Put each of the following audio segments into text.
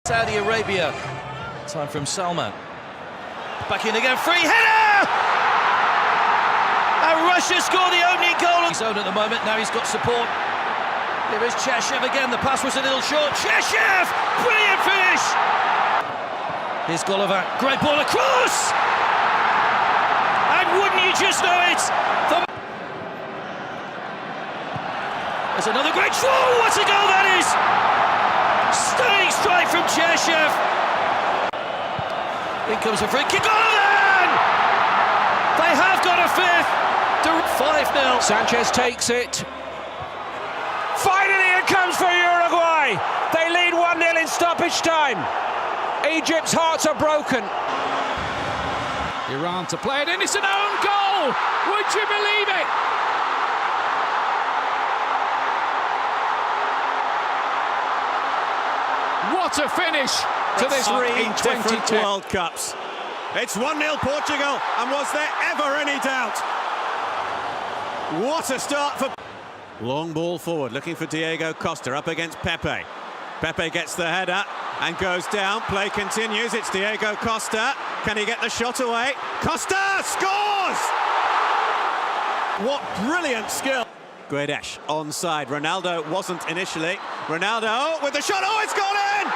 Saudi Arabia. Time from Salman. Back in again, free header! And Russia score the opening goal. He's own at the moment, now he's got support. Here is Cheshev again, the pass was a little short. Cheshev! Brilliant finish! Here's Golovak, great ball across! And wouldn't you just know it? There's another great throw, what a goal that is! Stunning strike from Cheshev. In comes a free kick. Golovak! They have got a fifth. 5-0. Sanchez takes it. Finally it comes for Uruguay. They lead 1-0 in stoppage time. Egypt's hearts are broken. Iran to play it in. It's an own goal. Would you believe it? What a finish to this in different 2010 World Cups. It's 1-0 Portugal, and was there ever any doubt? What a start for... Long ball forward, looking for Diego Costa, up against Pepe. Pepe gets the header and goes down. Play continues, it's Diego Costa. Can he get the shot away? Costa scores! What brilliant skill. Guedes onside. Ronaldo wasn't initially. Ronaldo with the shot. Oh, it's gone in!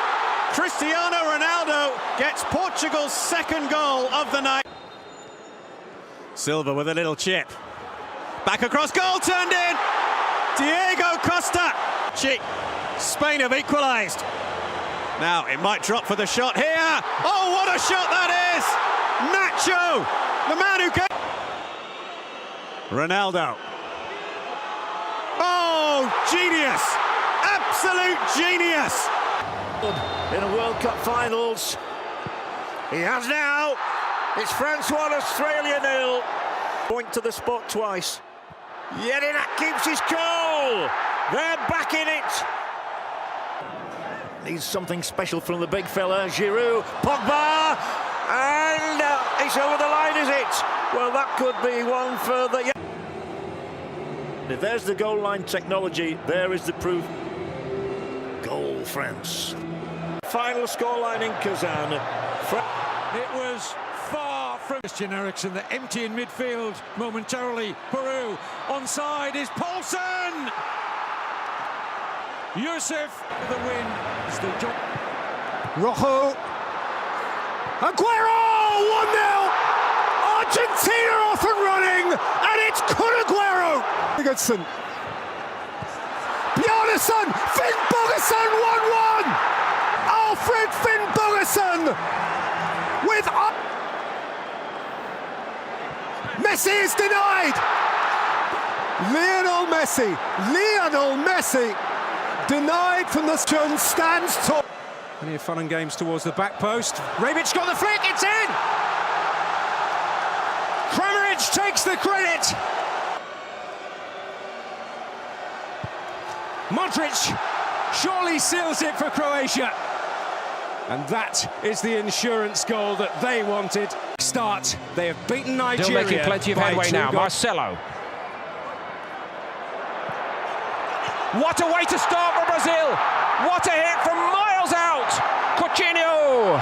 Cristiano Ronaldo gets Portugal's second goal of the night. Silva with a little chip. Back across goal, turned in. Diego Costa. Spain have equalised. Now it might drop for the shot here. Oh, what a shot that is! Nacho, the man who came. Ronaldo. Oh, genius! Absolute genius! In a World Cup finals, he has now. It's France 1, Australia 0. Point to the spot twice. Jedinak keeps his goal. They're back in it. Needs something special from the big fella, Giroud, Pogba, and it's over the line, is it? Well, that could be one further. If there's the goal line technology, there is the proof. Goal, France. Final scoreline in Kazan. It was far from Christian Eriksen, the empty in midfield momentarily. Peru onside is Paulsen. Yusuf for the win. Still Rojo. Aguero! 1-0! Argentina off and running, and it's Kun Aguero! Sigurdsson. Bjarnason! Finn Bogason 1-1! Alfred Finn Bogason with Messi is denied! Lionel Messi denied from the stands tall. Plenty of fun and games towards the back post. Rebic got the flick, it's in! Kramaric takes the credit. Modric surely seals it for Croatia. And that is the insurance goal that they wanted. Start. They have beaten Nigeria. Still making plenty of headway now. Marcelo. What a way to start for Brazil. What a hit from miles out. Coutinho.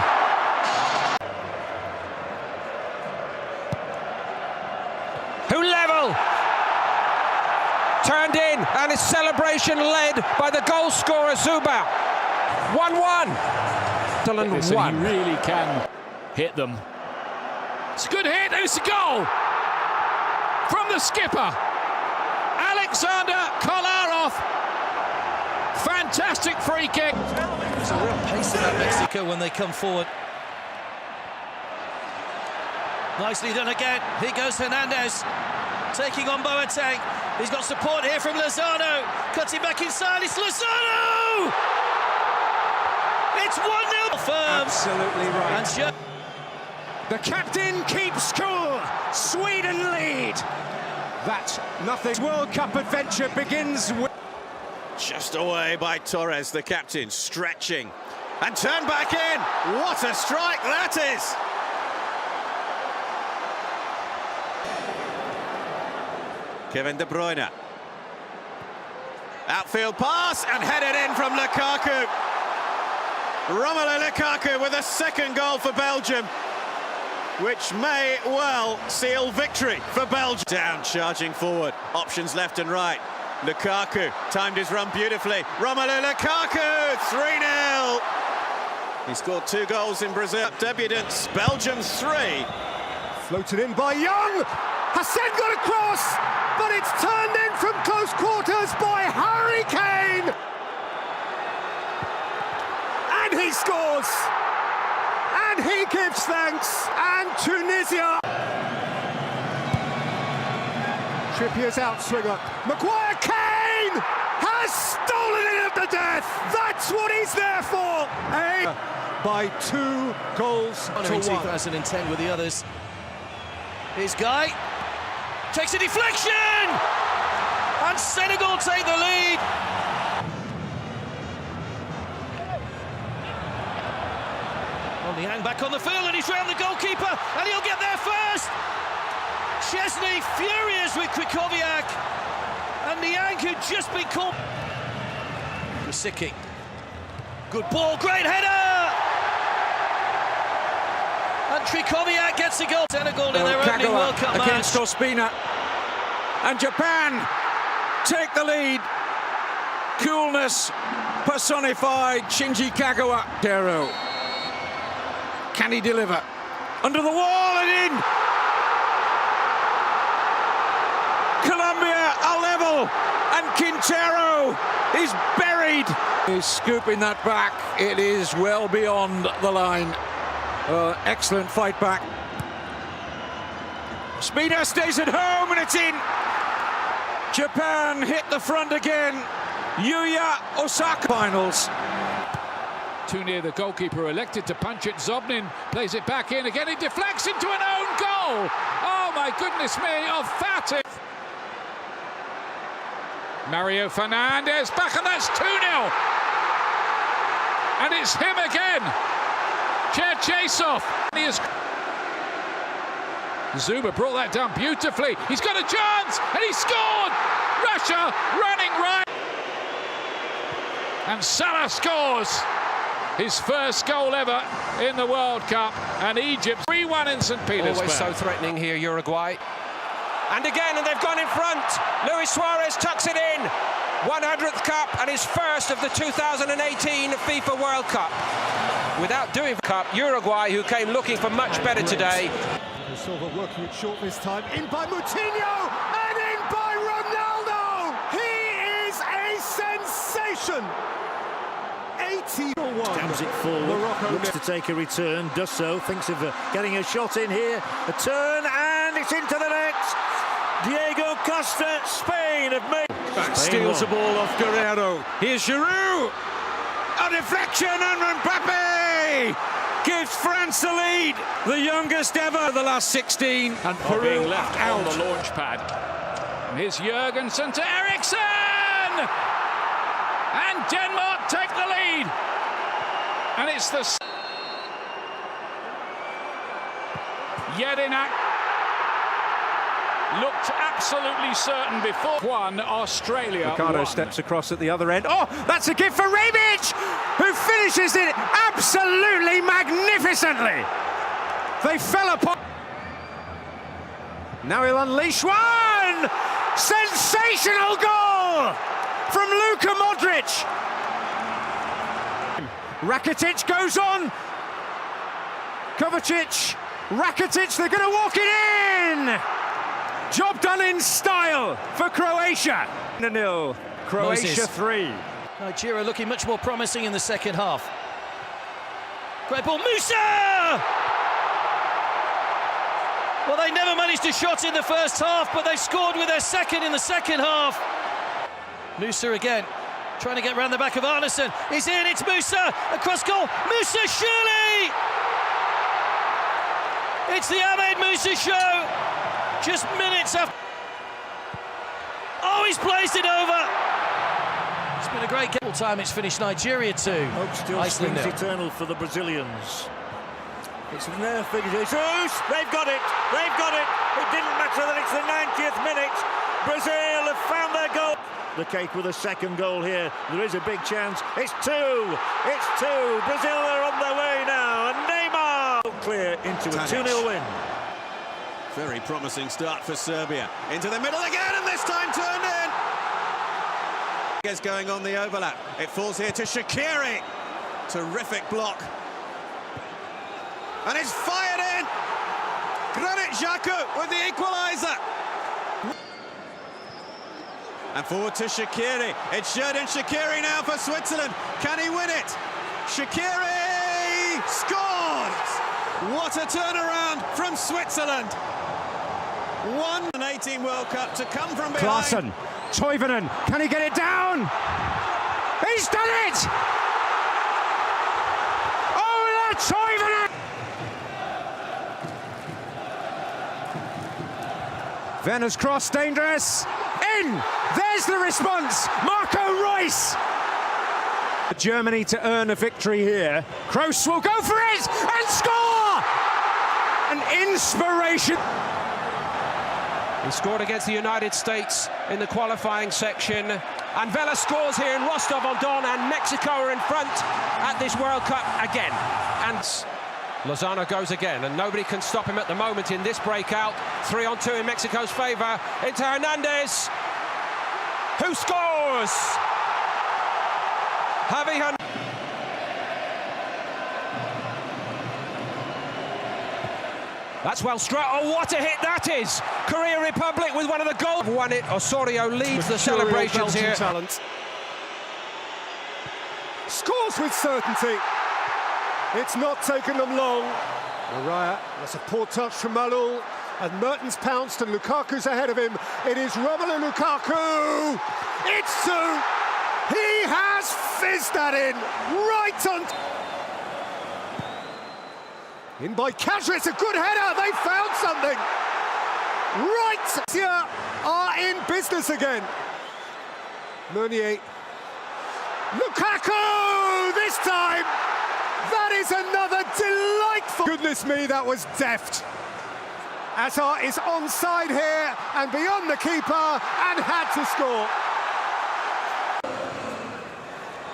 Who level. Turned in, and his celebration led by the goal scorer Zuba. 1-1. Dylan He really can hit them. It's a good hit. It's a goal from the skipper, Alexander Kolarov. Fantastic free kick. There's a real pace in that Mexico when they come forward. Nicely done again. Here goes Hernandez, taking on Boateng. He's got support here from Lozano. Cuts him back inside. It's Lozano! It's 1-0 firm. Absolutely right. And the captain keeps cool. Sweden lead. That nothing. World Cup adventure begins with. Just away by Torres, the captain, stretching. And turned back in. What a strike that is! Kevin De Bruyne. Outfield pass and headed in from Lukaku. Romelu Lukaku with a second goal for Belgium, which may well seal victory for Belgium. Down, charging forward, options left and right. Lukaku timed his run beautifully. Romelu Lukaku, 3-0. He scored 2 goals in Brazil. Debutants, Belgium 3. Floated in by Young. Hassan got across, but it's turned in from close quarters by Harry Kane. And he scores. And he gives thanks. And Tunisia. Trippier's outswinger. Maguire, Kane has stolen it at the death. That's what he's there for. By 2 goals to 1. 2010 with the others. His guy takes a deflection, and Senegal take the lead. Niang back on the field, and he's round the goalkeeper, and he'll get there first. Chesney furious with Krychowiak, and Niang who'd just been caught. Kosicki, good ball, great header, and Krychowiak gets a goal. Senegal in their opening World Cup match against Ospina, and Japan take the lead. Coolness personified. Shinji Kagawa. Dero. Can he deliver? Under the wall and in! Colombia are level, and Quintero is buried. He's scooping that back. It is well beyond the line. Excellent fight back. Spina stays at home, and it's in. Japan hit the front again. Yuya Osaka. Finals. Too near the goalkeeper, elected to punch it. Zobnin plays it back in again. It deflects into an own goal. Oh my goodness me, of Fatih. Mario Fernandez back, and that's 2-0. And it's him again. Cherchesov. Zuma brought that down beautifully. He's got a chance, and he scored. Russia running right. And Salah scores his first goal ever in the World Cup, and Egypt 3-1 in St. Petersburg. Always so threatening here, Uruguay. And again, and they've gone in front. Luis Suarez tucks it in. 100th Cup and his first of the 2018 FIFA World Cup. Without doing Cup, Uruguay, who came looking for much better today. Silva working it short this time. In by Moutinho and in by Ronaldo. He is a sensation. 81. Stabs it forward, Morocco looks to take a return, does so, thinks of getting a shot in here, a turn, and it's into the net. Diego Costa, Spain have made... Steals the ball off Guerrero. Here's Giroud. A deflection, and Mbappe gives France the lead. The youngest ever, the last 16. And Peru being left out on the launch pad. And here's Jurgensen to Eriksen! And Denmark take the lead. And it's the... Jedinak looked absolutely certain before. Australia. Ricardo steps across at the other end. Oh, that's a gift for Rebic, who finishes it absolutely magnificently. They fell apart. Now he'll unleash one! Sensational goal from Luka Modric. Rakitic goes on. Kovacic, Rakitic, they're going to walk it in. Job done in style for Croatia. 0-0. Croatia Moses. 3. Nigeria looking much more promising in the second half. Great ball, Musa! Well, they never managed to shot in the first half, but they scored with their second in the second half. Musa again, trying to get round the back of Arneson. He's in, it's Musa, across goal. Musa, surely! It's the Ahmed Musa show. Just minutes after. Oh, he's placed it over. It's been a great game. Time it's finished Nigeria 2. Hope still Iceland springs 0. eternal for the Brazilians. It's in their figure. Jesus, they've got it. They've got it. It didn't matter that it's the 90th minute. Brazil have found their goal. the cake with a second goal here. There is a big chance. It's two! It's two! Brazil are on their way now, and Neymar clear into a 2-0 win. Very promising start for Serbia. Into the middle again, and this time turned in. Is going on the overlap. It falls here to Shaqiri. Terrific block. And it's fired in. Granit Xhaka with the equaliser. And forward to Shaqiri. It's Xherdan Shaqiri now for Switzerland. Can he win it? Shaqiri scores! What a turnaround from Switzerland. 1/18 World Cup to come from behind. Klaassen, Toivonen, can he get it down? He's done it! Oh, Toivonen! Werner's cross, dangerous. In! There's the response. Marco Reus. Germany to earn a victory here. Kroos will go for it and score! An inspiration. He scored against the United States in the qualifying section. And Vela scores here in Rostov-on-Don, and Mexico are in front at this World Cup again. And Lozano goes again, and nobody can stop him at the moment in this breakout. 3-on-2 in Mexico's favour. Into Hernandez, who scores! Javi Hernandez. That's well struck. Oh, what a hit that is! Korea Republic with one of the goals. Won it. Osorio leads the celebrations here. Talent. Scores with certainty. It's not taken them long. Araya, that's a poor touch from Malul. And Mertens pounced and Lukaku's ahead of him. It is Romelu Lukaku! It's two! He has fizzed that in! Right on... In by Kadri, it's a good header, they found something! Right! Here are in business again. Meunier. Lukaku! This time! That is another delightful... Goodness me, that was deft. Azar is onside here and beyond the keeper and had to score.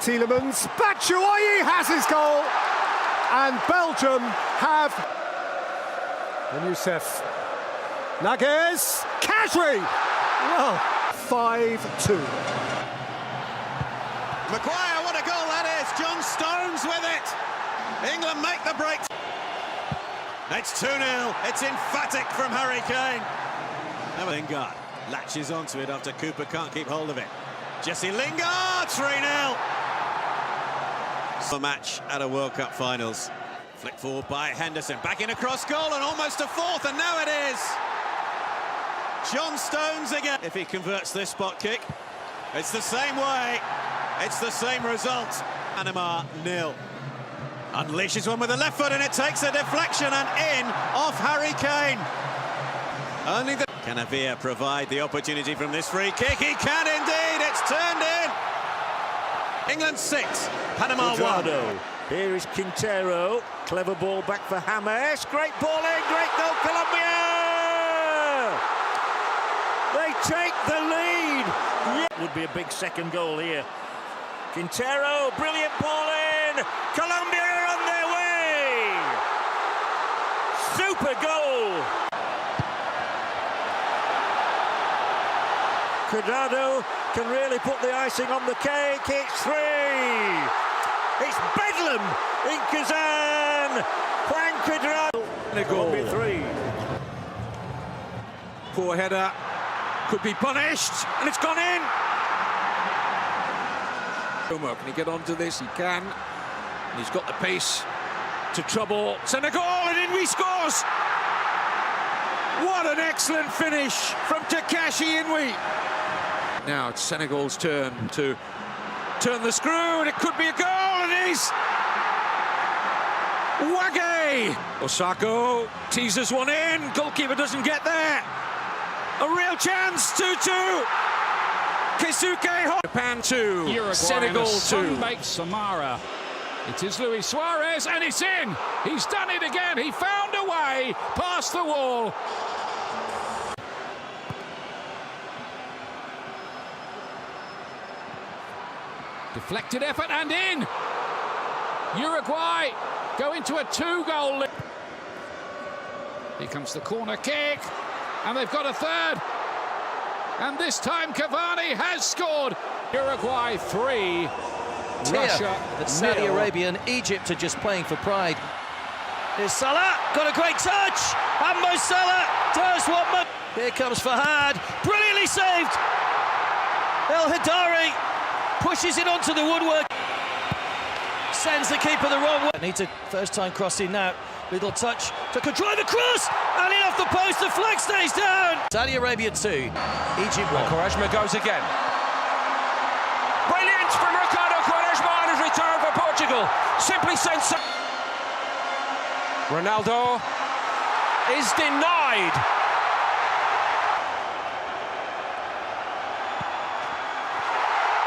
Tielemans, Batshuayi has his goal. And Belgium have... And Youssef. Nages, Kadri! Well, 5-2. Maguire, what a goal that is! John Stones with it! England make the break. It's 2-0. It's emphatic from Harry Kane. Lingard latches onto it after Cooper can't keep hold of it. Jesse Lingard, 3-0. The match at a World Cup finals. Flick forward by Henderson, back in across goal and almost a fourth, and now it is. John Stones again. If he converts this spot kick, it's the same way. It's the same result. Panama 0. Unleashes one with the left foot and it takes a deflection and in off Harry Kane. Only the... Can Avia provide the opportunity from this free kick? He can indeed. It's turned in. England 6, Panama 1. Here is Quintero. Clever ball back for James. Great ball in, great goal, Colombia! They take the lead. Yeah. Would be a big second goal here. Quintero, brilliant ball in. Colombia are on their way. Super goal. Cuadrado can really put the icing on the cake. It's 3. It's bedlam in Kazan. Juan Cuadrado. A goal. 3. Poor header. Could be punished. And it's gone in. Can he get onto this? He can. And he's got the pace to trouble Senegal. And in he scores. What an excellent finish from Takashi Inui. Now it's Senegal's turn to turn the screw, and it could be a goal, and it is Wage! Osako teases one in, goalkeeper doesn't get there. A real chance, 2-2. Keisuke, Japan 2, Uruguay, Senegal 2. Sunbaked Samara. It is Luis Suarez, and it's in. He's done it again. He found a way past the wall. Deflected effort and in. Uruguay go into a 2-goal lead. Here comes the corner kick, and they've got a third. And this time Cavani has scored. Uruguay 3, Russia that Saudi Arabia and Egypt are just playing for pride. Here's Salah, got a great touch, and Mo Salah does what Here comes Fahad, brilliantly saved. El Hadari pushes it onto the woodwork. Sends the keeper the wrong way. Needs a first-time crossing now. Little touch, took a drive across, and in off the post, the flag stays down. Saudi Arabia 2, Egypt 1. Quaresma goes again. Brilliant from Ricardo Quaresma on his return for Portugal. Simply sensational. Ronaldo is denied.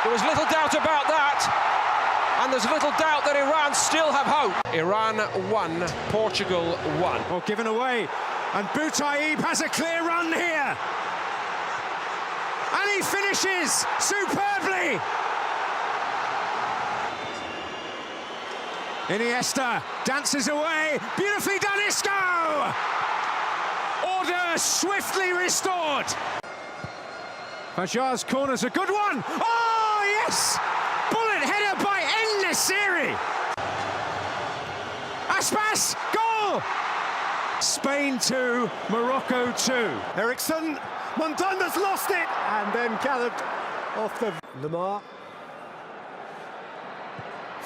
There was little doubt about that. And there's little doubt that Iran still have hope. Iran 1, Portugal 1. Oh, given away. And Boutaïb has a clear run here. And he finishes superbly. Iniesta dances away. Beautifully done, Isco! Order swiftly restored. Fajar's corner's a good one. Oh, yes! Bullet header by En-Nesyri. Aspas, goal! Spain 2, Morocco 2. Ericsson, Montanda's lost it, and then galloped off the Lamar.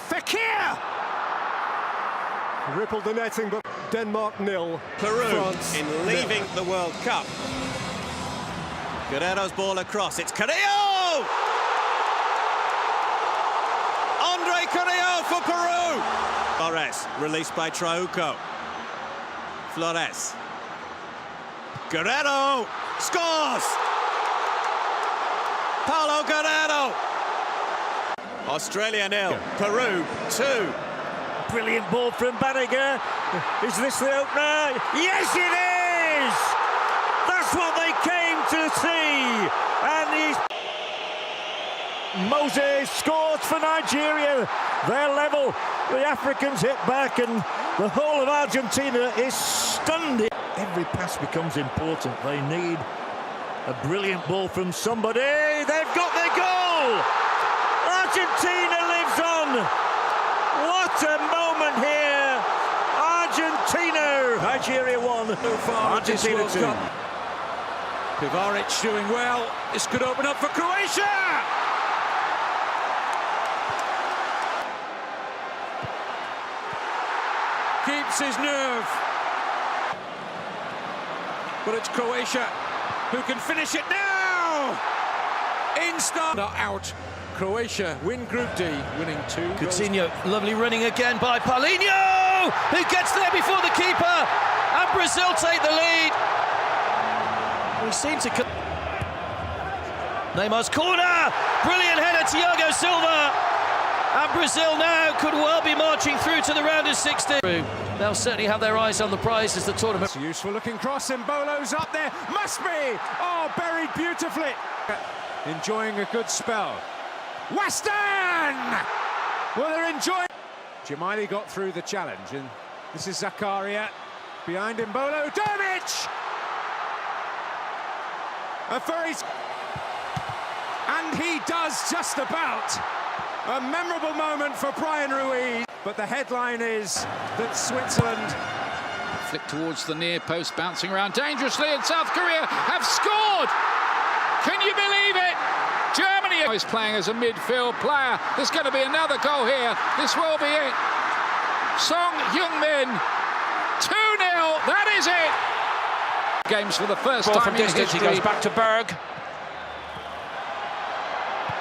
Fekir! Rippled the netting, but Denmark 0. Peru France in leaving 0. the World Cup. Guerrero's ball across, it's Carrillo! Andre Carrillo for Peru! Flores, released by Trauco. Flores. Guerrero scores! Paulo Guerrero! Australia 0, Peru 2. Brilliant ball from Banniger. Is this the opener? Yes, it is! That's what they came to see. And he's... Moses scores for Nigeria. They're level. The Africans hit back, and the whole of Argentina is stunned. Every pass becomes important. They need a brilliant ball from somebody. They've got their goal! Argentina lives on! What a moment here! Argentina! Nigeria 1, so far. Argentina 2. Pivaric doing well. This could open up for Croatia! Keeps his nerve. But it's Croatia who can finish it now! Insta not out. Croatia win Group D, winning 2 goals. Coutinho, lovely running again by Paulinho, who gets there before the keeper, and Brazil take the lead. We seem to... Neymar's corner, brilliant header, Thiago Silva, and Brazil now could well be marching through to the round of 16. They'll certainly have their eyes on the prize as the tournament. It's a useful looking cross, and Mbolo's up there. Must be! Oh, buried beautifully. Enjoying a good spell. Western! Well, they're enjoying... Jemile got through the challenge, and this is Zakaria. Behind Mbolo, Dermich! A very... And he does just about. A memorable moment for Brian Ruiz. But the headline is that Switzerland... Flick towards the near post, bouncing around dangerously, and South Korea have scored! Can you believe it? Germany is playing as a midfield player. There's going to be another goal here. This will be it. Song Heung-min, 2-0, that is it! Games for the first time in history. He goes back to Berg.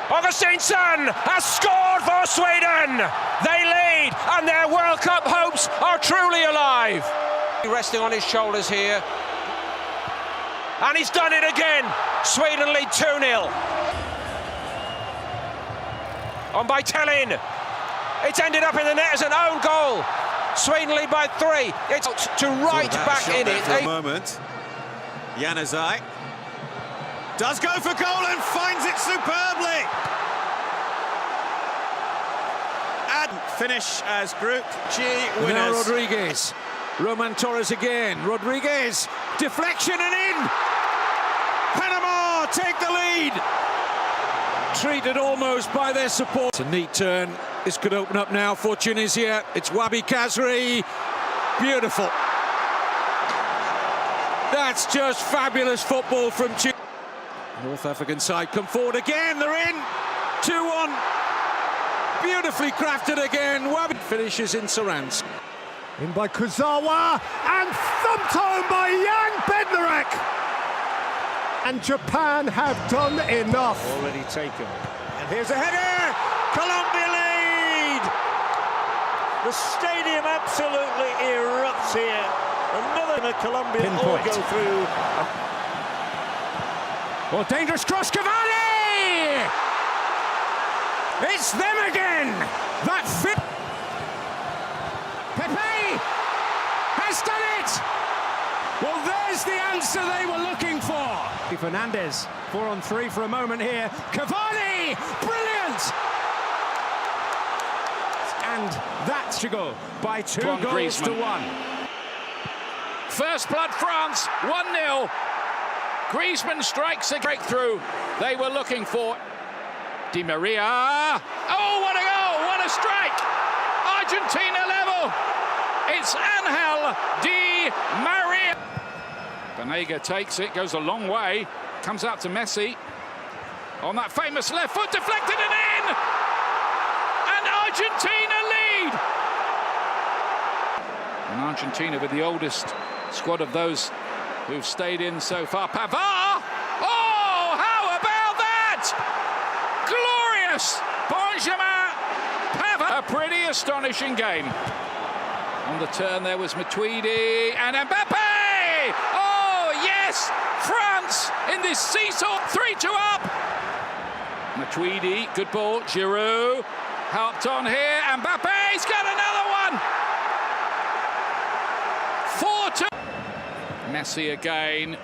Augustinsson has scored for Sweden! They lead, and their World Cup hopes are truly alive. Resting on his shoulders here. And he's done it again. Sweden lead 2-0. On by Tellin. It's ended up in the net as an own goal. Sweden lead by 3. It's to right back in it. For a moment. Januzaj does go for goal and finds it superbly. finish as Group G Now winners. Rodriguez. Roman Torres again. Rodriguez. Deflection and in. Panama take the lead. Treated almost by their support. It's a neat turn. This could open up now for Tunisia. It's Wabi Kazri. Beautiful. That's just fabulous football from Tunisia. North African side come forward again. They're in. 2-1. Beautifully crafted again. Wabi finishes in Saransk. In by Kuzawa and thumped home by Jan Bednarek. And Japan have done enough. Already taken. And here's a header. Colombia lead! The stadium absolutely erupts here. Another Colombia all go through. Well, dangerous cross, Cavani! It's them again! That fit. Pepe has done it! Well, there's the answer they were looking for. Fernandez, 4-on-3 for a moment here. Cavani! Brilliant! And that's to go by 2 goals to 1. First blood France, 1-0. Griezmann strikes a breakthrough they were looking for. Di Maria. Oh, what a goal! What a strike! Argentina level. It's Angel Di Maria. Banega takes it, goes a long way, comes out to Messi on that famous left foot, deflected and in! And Argentina lead! And Argentina with the oldest squad of those who've stayed in so far. Pavard! Oh, how about that? Glorious! Benjamin Pavard. A pretty astonishing game. On the turn there was Matuidi and Mbappe! Oh, yes! France in this seesaw, 3-2 up! Matuidi, good ball, Giroud, helped on here, Mbappe's got another one! 4-2. Messi again.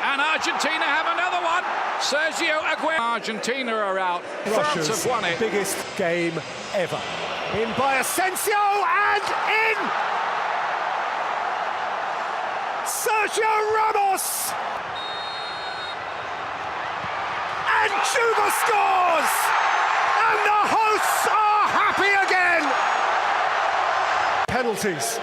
And Argentina have another one. Sergio Aguero. Argentina are out. France have won it. Biggest game ever. In by Asensio and in! Sergio Ramos! And Juba scores! And the hosts are happy again! Penalties.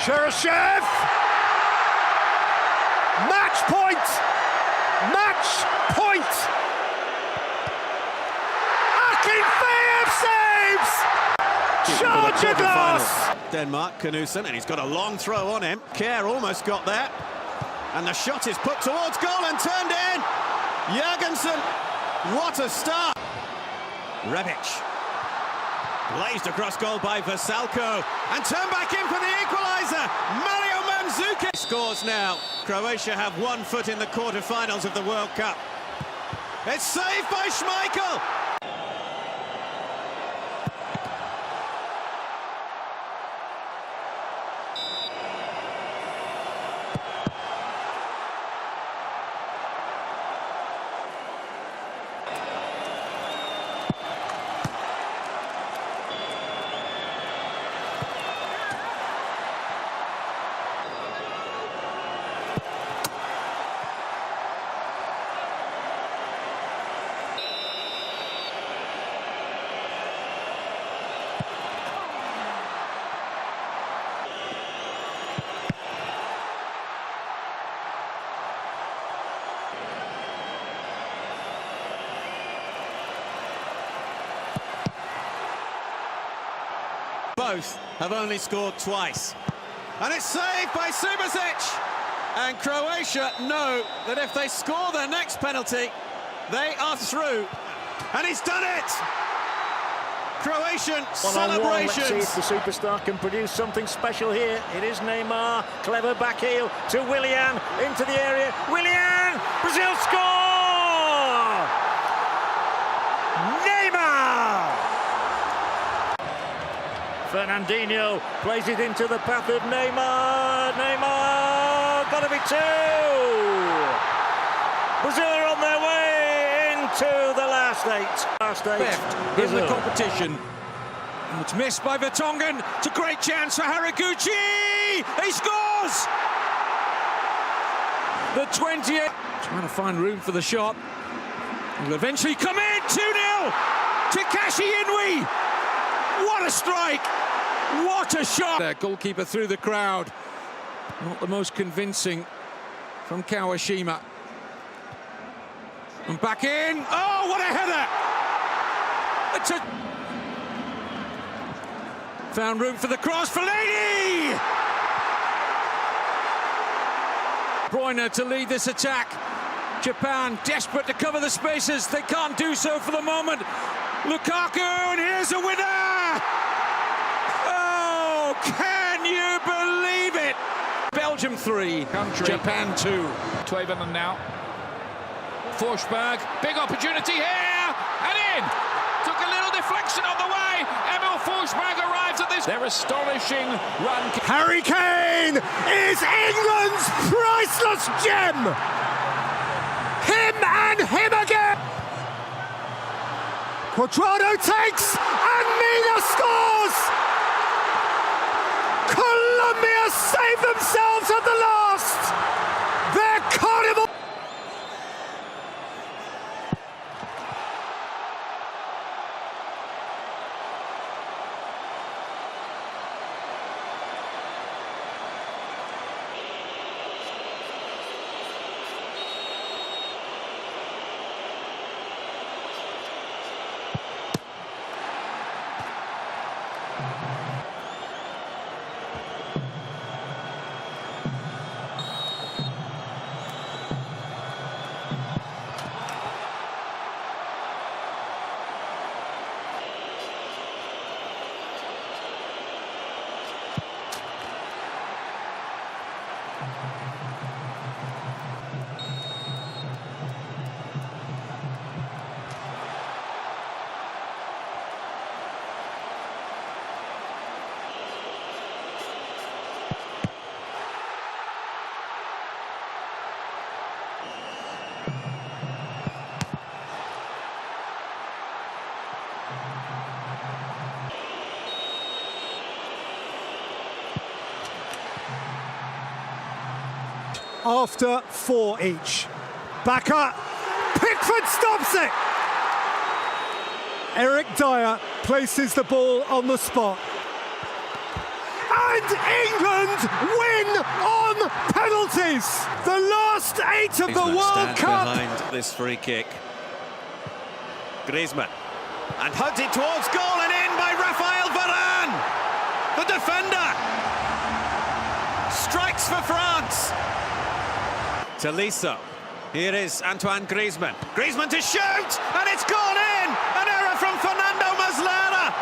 Cheryshev! Match point! Match point! Akinfeev saves! Charge at last! Denmark, Knudsen, and he's got a long throw on him. Kjær almost got there. And the shot is put towards goal and turned in! Jørgensen, what a start! Rebic. Blazed across goal by Vasalko and turned back in for the equaliser. Mario Mandzukic scores now. Croatia have 1 foot in the quarter-finals of the World Cup. It's saved by Schmeichel. both have only scored twice. And it's saved by Subasic. And Croatia know that if they score their next penalty, they are through. And he's done it! Croatian celebrations. Let's see if the superstar can produce something special here. It is Neymar, clever back heel to Willian, into the area. Willian, Brazil score! Neymar! Fernandinho plays it into the path of Neymar. Neymar, gotta be two! Brazil are on their way into the last eight. Left in the competition. And it's missed by Vertonghen. It's a great chance for Haraguchi. He scores! The 28th. Trying to find room for the shot. Will eventually come in. 2-0. Takashi Inui. What a strike. What a shot. Their goalkeeper through the crowd. Not the most convincing from Kawashima. And back in. Oh, what a header! Found room for the cross. Fellaini! Bruyne to lead this attack. Japan desperate to cover the spaces. They can't do so for the moment. Lukaku, and here's a winner! Oh, can you believe it? Belgium 3, Japan 2. Toivonen now. Forsberg, big opportunity here, and in! Took a little deflection on the way. Emil Forsberg arrives at this. Their astonishing run. Harry Kane is England's priceless gem! Him and him again! Quadrado takes and Mina scores! Colombia save themselves at the last! Their carnival! After 4 each. Backer, Pickford stops it! Eric Dyer places the ball on the spot. And England win on penalties! The last 8 of the World Cup! Behind this free kick. Griezmann. And hunted towards goal and in by Raphael Varane! The defender! Strikes for France! Tolisso. Here is Antoine Griezmann. Griezmann to shoot, and it's gone in! An error from Fernando Muslera.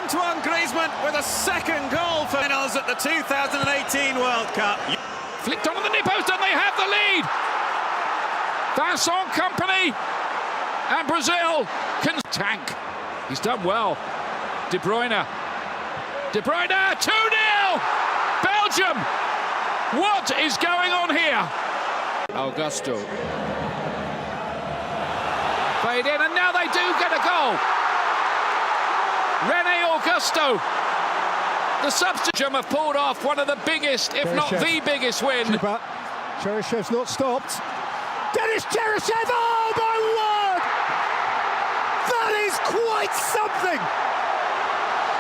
Antoine Griezmann with a second goal for finals at the 2018 World Cup. Flicked onto the near post, and they have the lead. Vincent Kompany and Brazil can tank. He's done well. De Bruyne. De Bruyne, 2-0! Belgium! What is going on here? Augusto. Fade in, and now they do get a goal. Rene Augusto. The substitute have pulled off one of the biggest, if not the biggest win. Cherishev's not stopped. Denis Cheryshev, oh my word! That is quite something!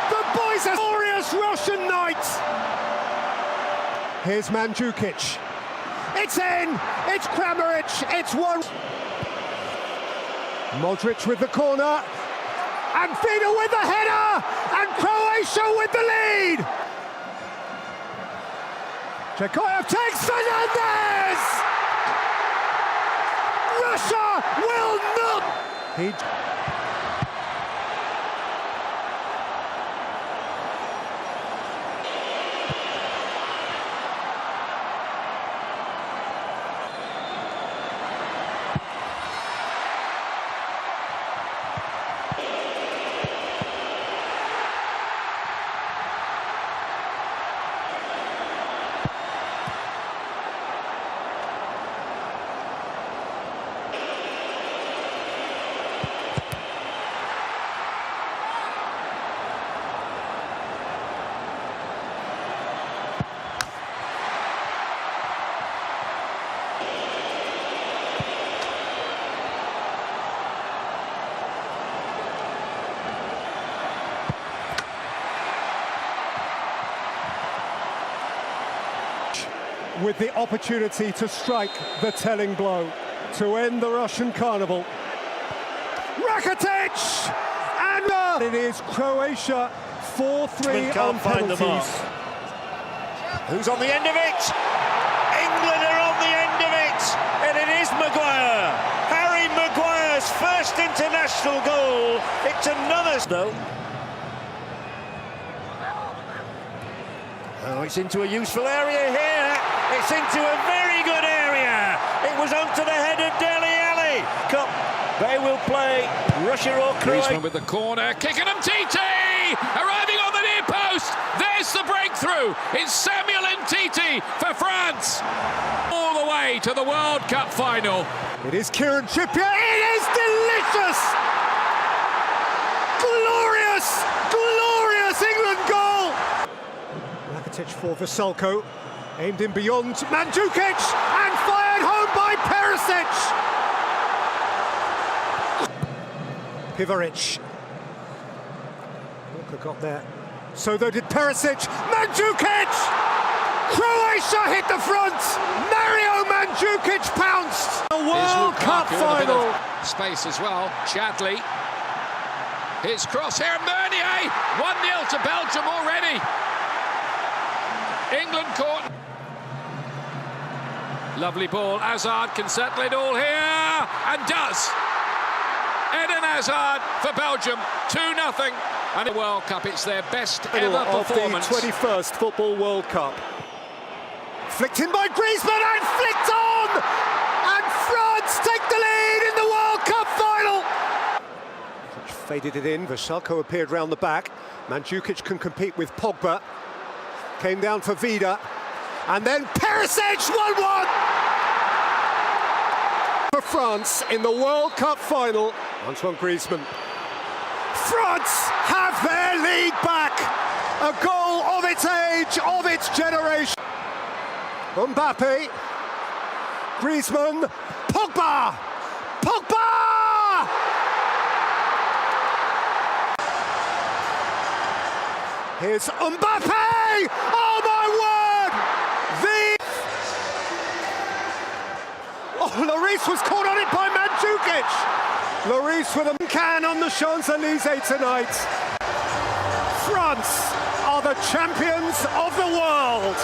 The boys are glorious Russian knights! Here's Mandzukic. It's in! It's Kramaric! It's one! Modric with the corner. And Fina with the header! And Croatia with the lead! Chekoyev takes Fernandez! Russia will not... with the opportunity to strike the telling blow to end the Russian carnival. Rakitic! And it is Croatia 4-3 on penalties. Who's on the end of it? England are on the end of it, and it is Maguire. Harry Maguire's first international goal. It's another... No. Oh, it's into a useful area here. It's into a very good area. It was onto the head of Dele Alli. Cup. They will play Russia or Croatia. Griezmann with the corner, kicking him, Titi! Arriving on the near post. There's the breakthrough. It's Samuel Titi for France. All the way to the World Cup final. It is Kieran Trippier. It is delicious! Glorious, glorious England goal! Rakitic for Vasilko. Aimed in beyond Mandzukic and fired home by Perisic. Pivaric. Walker got there. So though did Perisic. Mandzukic! Croatia hit the front. Mario Mandzukic pounced. A World Cup final. Space as well. Chadley. His cross here. Meunier. 1-0 to Belgium already. England caught. Lovely ball. Hazard can settle it all here, and does. Eden Hazard for Belgium, 2-0. And the World Cup, it's their best ever performance. Of the 21st Football World Cup. Flicked in by Griezmann and flicked on! And France take the lead in the World Cup final! Faded it in, Vasilko appeared round the back. Mandzukic can compete with Pogba. Came down for Vida. And then Perisic, 1-1! For France in the World Cup final. Antoine Griezmann. France have their lead back. A goal of its age, of its generation. Mbappe. Griezmann. Pogba! Pogba! Here's Mbappe! Oh my word! Lloris was caught on it by Mandzukic! Lloris with a can on the Champs-Élysées tonight. France are the champions of the world!